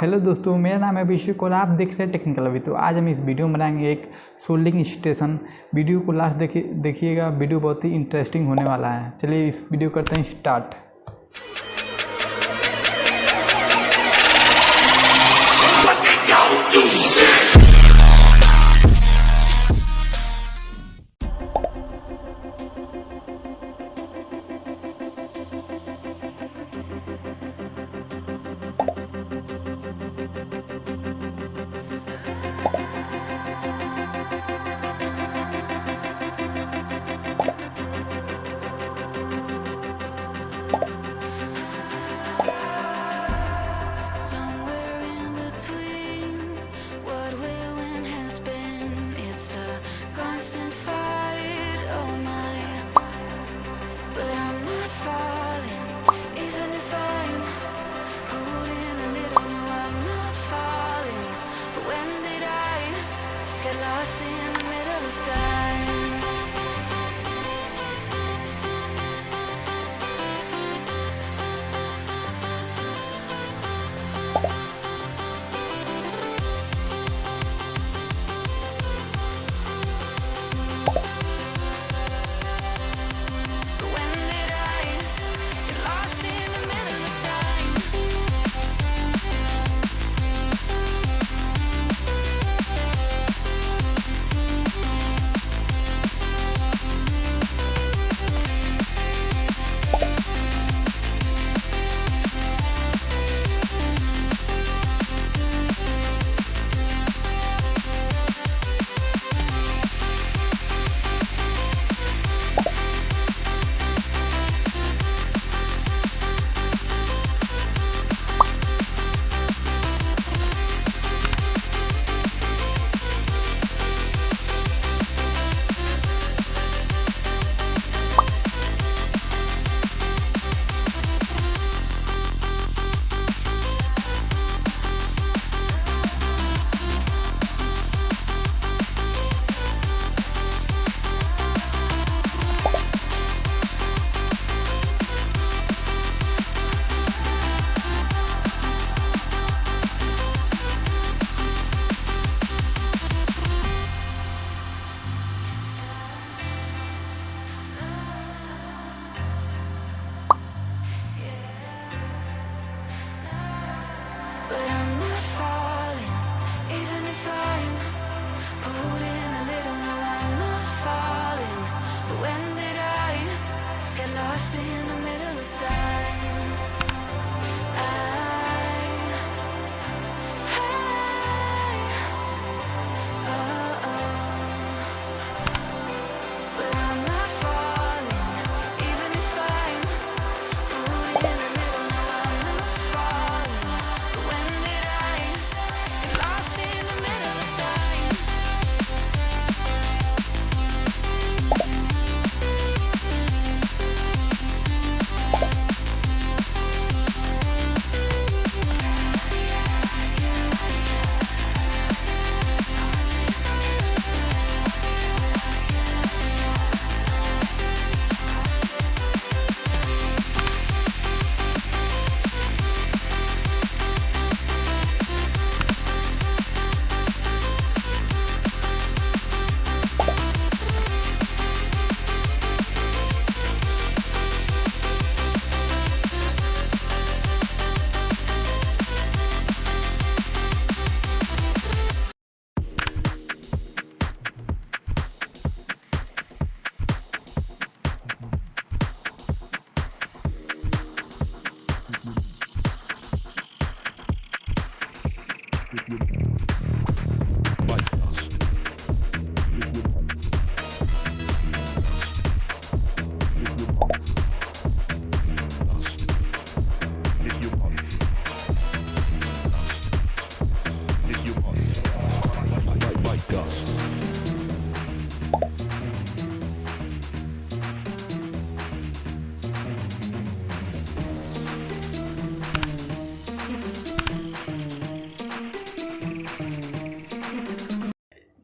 Hello दोस्तों, मेरा नाम है अभिषेक और आप देख रहे हैं टेक्निकल अभी। तो आज हम इस वीडियो में बनाएंगे एक सोल्डिंग स्टेशन। वीडियो को लास्ट देखिएगा, वीडियो बहुत ही इंटरेस्टिंग होने वाला है। चलिए इस वीडियो करते हैं स्टार्ट।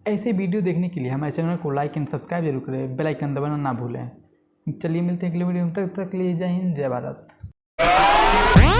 ऐसे वीडियो देखने के लिए हमारे चैनल को लाइक एंड सब्सक्राइब जरूर करें, बेल आइकन दबाना ना भूलें। चलिए मिलते हैं अगले वीडियो में, तब तक के लिए जय हिंद, जय भारत।